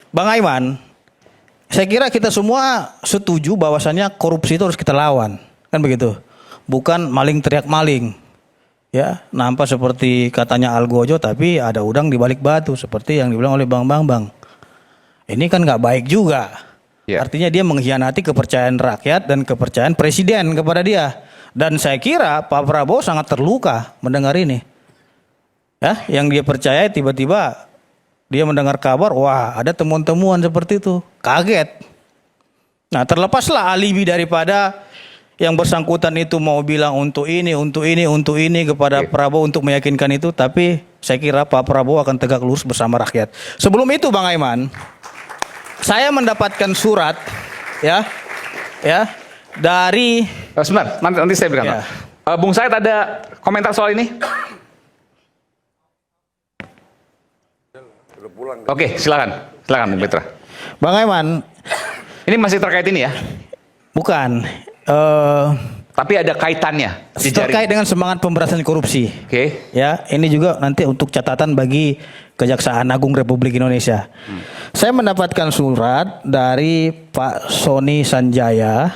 Bang Aiman, saya kira kita semua setuju bahwasannya korupsi itu harus kita lawan, kan begitu? Bukan maling teriak maling, ya nampak seperti katanya Algojo, tapi ada udang di balik batu, seperti yang dibilang oleh Bang Bambang. Ini kan nggak baik juga. Ya. Artinya dia mengkhianati kepercayaan rakyat dan kepercayaan presiden kepada dia. Dan saya kira Pak Prabowo sangat terluka mendengar ini. Ya, yang dia percaya tiba-tiba dia mendengar kabar, wah ada temuan-temuan seperti itu, kaget. Nah terlepaslah alibi daripada yang bersangkutan itu mau bilang untuk ini kepada Prabowo untuk meyakinkan itu, tapi saya kira Pak Prabowo akan tegak lurus bersama rakyat. Sebelum itu Bang Aiman, saya mendapatkan surat ya dari Sebentar, nanti saya berikan. Ya. Bung Said ada komentar soal ini? Oke, silakan Bung Petra. Bang Aiman. Ini masih terkait ini ya? Bukan. Tapi ada kaitannya. Terkait dengan semangat pemberantasan korupsi. Oke. Ya, ini juga nanti untuk catatan bagi Kejaksaan Agung Republik Indonesia. Saya mendapatkan surat dari Pak Sony Sanjaya,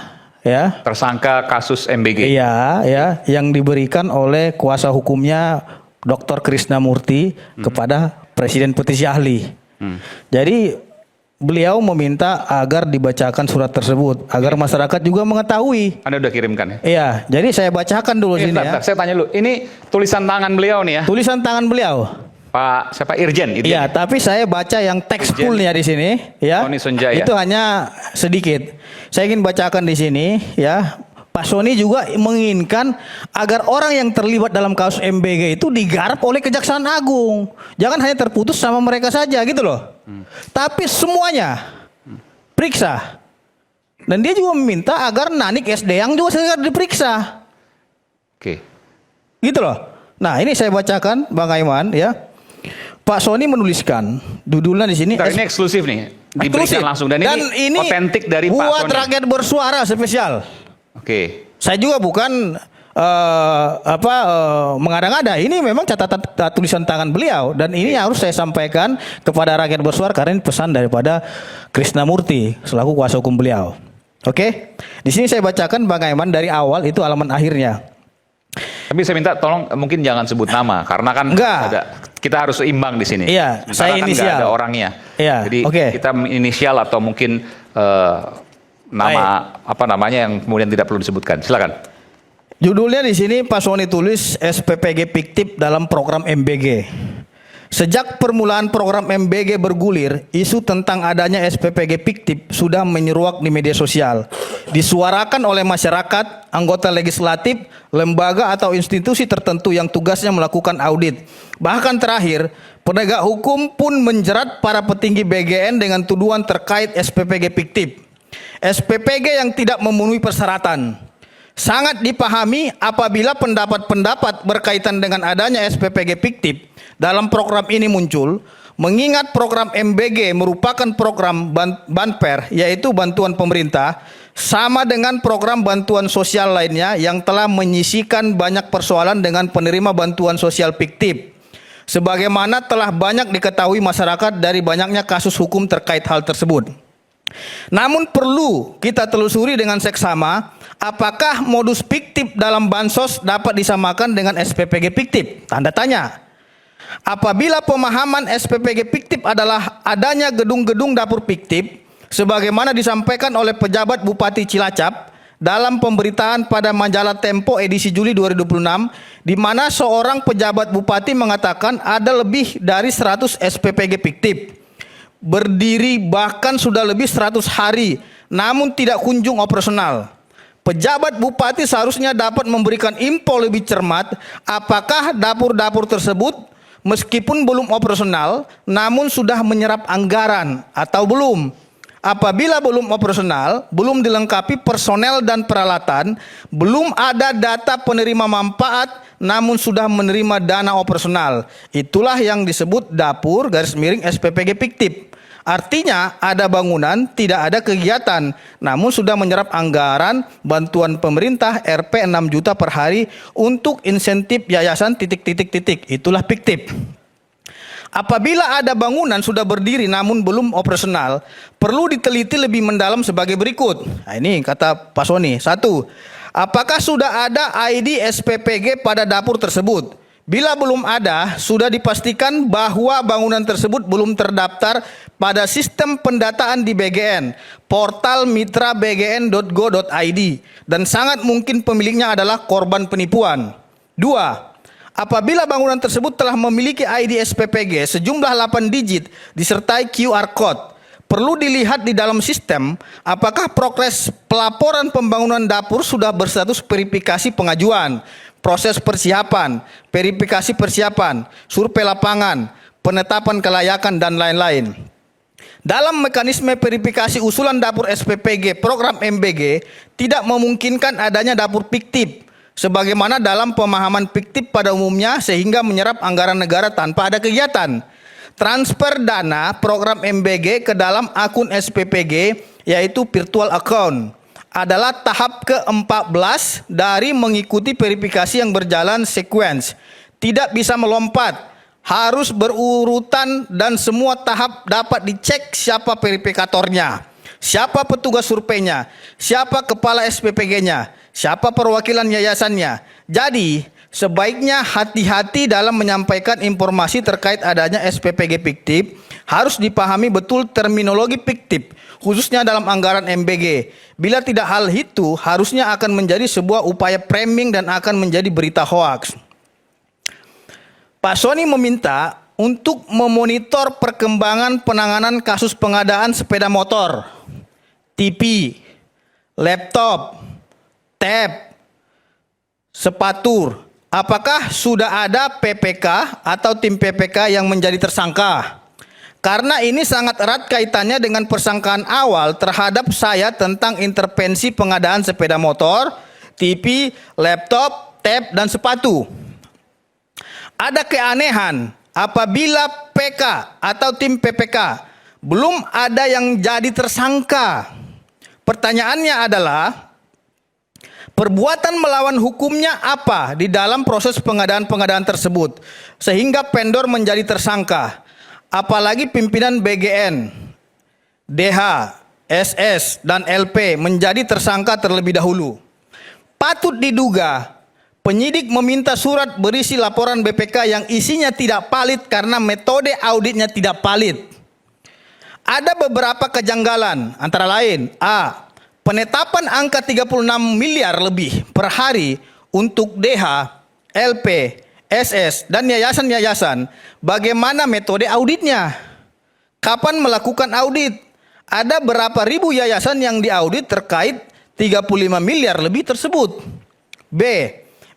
ya. Tersangka kasus MBG. Iya, ya, yang diberikan oleh kuasa hukumnya Dr. Krisnamurti kepada Presiden Petisi Ahli. Jadi beliau meminta agar dibacakan surat tersebut agar masyarakat juga mengetahui. Anda udah kirimkan ya? Iya, jadi saya bacakan dulu sini ya. Saya tanya dulu. Ini tulisan tangan beliau nih ya? Tulisan tangan beliau. Pak siapa Irjen itu? Iya, tapi saya baca yang teks fullnya di sini ya. Sony Sanjaya. Itu hanya sedikit. Saya ingin bacakan di sini ya. Pak Sony juga menginginkan agar orang yang terlibat dalam kasus MBG itu digarap oleh Kejaksaan Agung. Jangan hanya terputus sama mereka saja gitu loh. Tapi semuanya periksa. Dan dia juga meminta agar Nanik SD yang juga segera diperiksa. Oke. Gitu loh. Nah, ini saya bacakan Bang Aiman ya. Pak Sony menuliskan judulnya di sini. Ini eksklusif nih. Diberikan langsung dan ini otentik dari Pak Sony. Buat rakyat bersuara spesial. Oke. Saya juga bukan mengada-ngada. Ini memang catatan tulisan tangan beliau dan ini harus saya sampaikan kepada rakyat bersuara karena ini pesan daripada Krisnamurti selaku kuasa hukum beliau. Oke. Di sini saya bacakan Bang Aiman dari awal itu halaman akhirnya. Tapi saya minta tolong mungkin jangan sebut nama karena kan kita harus seimbang di sini. Iya, saya kan inisial. nggak ada orangnya. Iya, Jadi kita inisial atau mungkin nama apa namanya yang kemudian tidak perlu disebutkan. Silakan. Judulnya di sini Pak Sony tulis SPPG fiktif dalam program MBG. Sejak permulaan program MBG bergulir, isu tentang adanya SPPG fiktif sudah menyeruak di media sosial. Disuarakan oleh masyarakat, anggota legislatif, lembaga atau institusi tertentu yang tugasnya melakukan audit. Bahkan terakhir, penegak hukum pun menjerat para petinggi BGN dengan tuduhan terkait SPPG fiktif. SPPG yang tidak memenuhi persyaratan. Sangat dipahami apabila pendapat-pendapat berkaitan dengan adanya SPPG fiktif dalam program ini muncul, mengingat program MBG merupakan program banper, yaitu bantuan pemerintah, sama dengan program bantuan sosial lainnya yang telah menyisikan banyak persoalan dengan penerima bantuan sosial fiktif. Sebagaimana telah banyak diketahui masyarakat dari banyaknya kasus hukum terkait hal tersebut. Namun perlu kita telusuri dengan seksama apakah modus fiktif dalam bansos dapat disamakan dengan SPPG fiktif? Tanda tanya. Apabila pemahaman SPPG fiktif adalah adanya gedung-gedung dapur fiktif sebagaimana disampaikan oleh pejabat Bupati Cilacap dalam pemberitaan pada majalah Tempo edisi Juli 2026 di mana seorang pejabat bupati mengatakan ada lebih dari 100 SPPG fiktif. Berdiri bahkan sudah lebih 100 hari namun tidak kunjung operasional. Pejabat bupati seharusnya dapat memberikan info lebih cermat apakah dapur-dapur tersebut meskipun belum operasional namun sudah menyerap anggaran atau belum. Apabila belum operasional, belum dilengkapi personel dan peralatan, belum ada data penerima manfaat namun sudah menerima dana operasional. Itulah yang disebut dapur _SPPG fiktif. Artinya ada bangunan, tidak ada kegiatan, namun sudah menyerap anggaran bantuan pemerintah Rp 6 juta per hari untuk insentif yayasan ... Itulah fiktif. Apabila ada bangunan sudah berdiri namun belum operasional, perlu diteliti lebih mendalam sebagai berikut. Nah, ini kata Pak Sony. 1. Apakah sudah ada ID SPPG pada dapur tersebut? Bila belum ada, sudah dipastikan bahwa bangunan tersebut belum terdaftar pada sistem pendataan di BGN, portal mitra bgn.go.id, dan sangat mungkin pemiliknya adalah korban penipuan. 2. Apabila bangunan tersebut telah memiliki ID SPPG sejumlah 8 digit disertai QR Code, perlu dilihat di dalam sistem apakah progres pelaporan pembangunan dapur sudah berstatus verifikasi pengajuan, proses persiapan, verifikasi persiapan, survei lapangan, penetapan kelayakan, dan lain-lain. Dalam mekanisme verifikasi usulan dapur SPPG program MBG tidak memungkinkan adanya dapur fiktif sebagaimana dalam pemahaman fiktif pada umumnya sehingga menyerap anggaran negara tanpa ada kegiatan. Transfer dana program MBG ke dalam akun SPPG yaitu virtual account adalah tahap ke-14 dari mengikuti verifikasi yang berjalan sequence. Tidak bisa melompat, harus berurutan dan semua tahap dapat dicek siapa verifikatornya, siapa petugas surveinya, siapa kepala SPPG-nya, siapa perwakilan yayasannya. Jadi, sebaiknya hati-hati dalam menyampaikan informasi terkait adanya SPPG fiktif. Harus dipahami betul terminologi fiktif, khususnya dalam anggaran MBG. Bila tidak hal itu, harusnya akan menjadi sebuah upaya framing dan akan menjadi berita hoaks. Pak Sony meminta untuk memonitor perkembangan penanganan kasus pengadaan sepeda motor, TV, laptop, tab, sepatu. Apakah sudah ada PPK atau tim PPK yang menjadi tersangka? Karena ini sangat erat kaitannya dengan persangkaan awal terhadap saya tentang intervensi pengadaan sepeda motor, TV, laptop, tab, dan sepatu. Ada keanehan apabila PK atau tim PPK belum ada yang jadi tersangka. Pertanyaannya adalah, perbuatan melawan hukumnya apa di dalam proses pengadaan-pengadaan tersebut sehingga vendor menjadi tersangka? Apalagi pimpinan BGN, DH, SS, dan LP menjadi tersangka terlebih dahulu. Patut diduga penyidik meminta surat berisi laporan BPK yang isinya tidak valid karena metode auditnya tidak valid. Ada beberapa kejanggalan, antara lain: A. Penetapan angka 36 miliar lebih per hari untuk DH, LP, SS, dan yayasan-yayasan. Bagaimana metode auditnya? Kapan melakukan audit? Ada berapa ribu yayasan yang diaudit terkait 35 miliar lebih tersebut? B.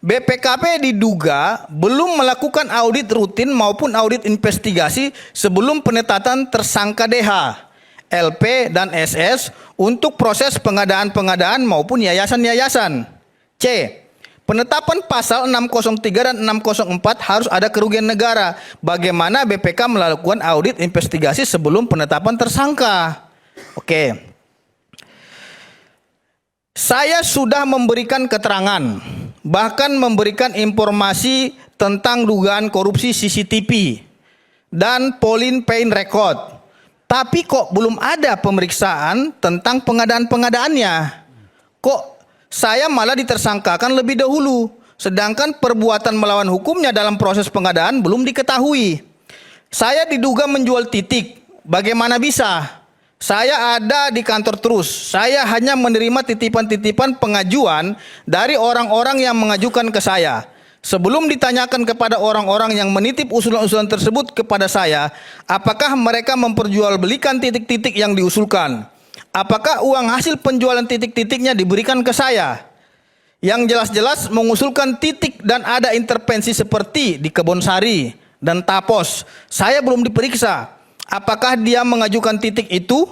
BPKP diduga belum melakukan audit rutin maupun audit investigasi sebelum penetapan tersangka DH, LP, dan SS untuk proses pengadaan-pengadaan maupun yayasan-yayasan. C. Penetapan pasal 603 dan 604 harus ada kerugian negara. Bagaimana BPK melakukan audit investigasi sebelum penetapan tersangka? Oke. Saya sudah memberikan keterangan, bahkan memberikan informasi tentang dugaan korupsi CCTV dan Pauline Payne Record. Tapi kok belum ada pemeriksaan tentang pengadaan-pengadaannya? Kok saya malah ditersangkakan lebih dahulu, sedangkan perbuatan melawan hukumnya dalam proses pengadaan belum diketahui. Saya diduga menjual titik. Bagaimana bisa? Saya ada di kantor terus. Saya hanya menerima titipan-titipan pengajuan dari orang-orang yang mengajukan ke saya. Sebelum ditanyakan kepada orang-orang yang menitip usulan-usulan tersebut kepada saya, apakah mereka memperjualbelikan titik-titik yang diusulkan? Apakah uang hasil penjualan titik-titiknya diberikan ke saya? Yang jelas-jelas mengusulkan titik dan ada intervensi seperti di Kebonsari dan Tapos. Saya belum diperiksa. Apakah dia mengajukan titik itu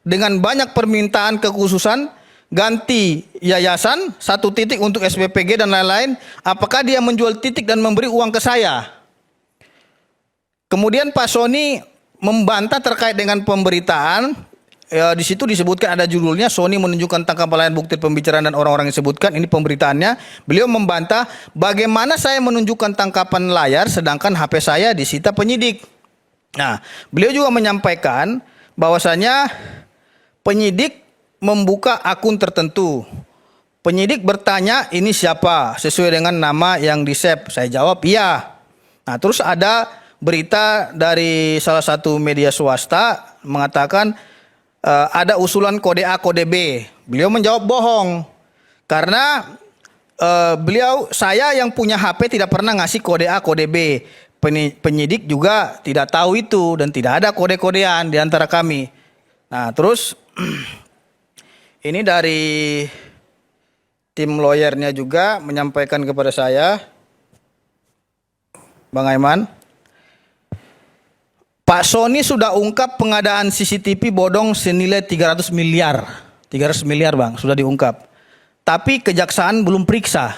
dengan banyak permintaan kekhususan, ganti yayasan, 1 titik untuk SPPG dan lain-lain? Apakah dia menjual titik dan memberi uang ke saya? Kemudian Pak Sony membantah terkait dengan pemberitaan. Di situ disebutkan, ada judulnya, Sony menunjukkan tangkapan layar bukti pembicaraan dan orang-orang yang disebutkan. Ini pemberitaannya. Beliau membantah, bagaimana saya menunjukkan tangkapan layar sedangkan HP saya disita penyidik. Nah, beliau juga menyampaikan bahwasanya penyidik membuka akun tertentu. Penyidik bertanya ini siapa sesuai dengan nama yang di-save. Saya jawab iya. Nah, terus ada berita dari salah satu media swasta mengatakan ada usulan kode A kode B. Beliau menjawab bohong. Karena saya yang punya HP tidak pernah ngasih kode A kode B. Penyidik juga tidak tahu itu dan tidak ada kode-kodean di antara kami. Nah, terus ini dari tim lawyernya juga menyampaikan kepada saya, Bang Aiman, Pak Sony sudah ungkap pengadaan CCTV bodong senilai 300 miliar. 300 miliar Bang, sudah diungkap. Tapi kejaksaan belum periksa.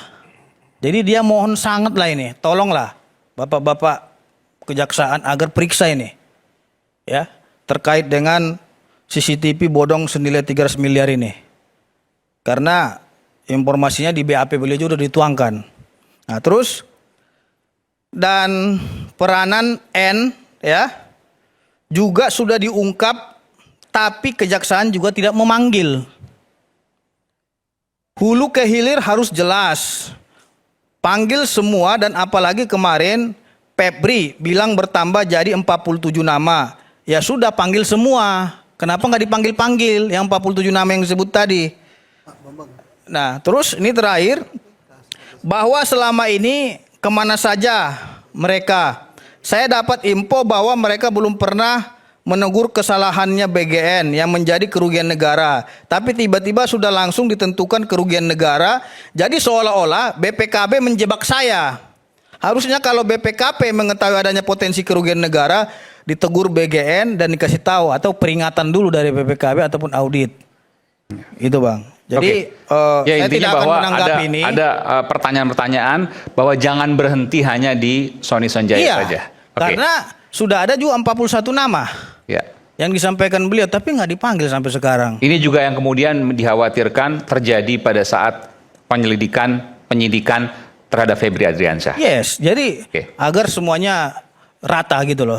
Jadi dia mohon sangat lah ini, tolonglah Bapak-bapak kejaksaan agar periksa ini. Ya, terkait dengan CCTV bodong senilai 300 miliar ini. Karena informasinya di BAP beliau juga sudah dituangkan. Nah, terus dan peranan N ya juga sudah diungkap, tapi kejaksaan juga tidak memanggil. Hulu ke hilir harus jelas. Panggil semua dan apalagi kemarin Febri bilang bertambah jadi 47 nama. Ya sudah panggil semua. Kenapa nggak dipanggil-panggil yang 47 nama yang disebut tadi? Nah, terus ini terakhir, bahwa selama ini kemana saja mereka. Saya dapat info bahwa mereka belum pernah menegur kesalahannya BGN yang menjadi kerugian negara. Tapi tiba-tiba sudah langsung ditentukan kerugian negara. Jadi seolah-olah BPKB menjebak saya. Harusnya kalau BPKP mengetahui adanya potensi kerugian negara, ditegur BGN dan dikasih tahu atau peringatan dulu dari BPKB ataupun audit. Itu Bang. Jadi ya, saya tidak akan bahwa menanggapi ini. Ada pertanyaan-pertanyaan bahwa jangan berhenti hanya di Sony Sonjaya saja. Karena sudah ada juga 41 nama yang disampaikan beliau, tapi nggak dipanggil sampai sekarang. Ini juga yang kemudian dikhawatirkan terjadi pada saat penyidikan terhadap Febri Adriansyah. Yes, jadi agar semuanya rata gitu loh.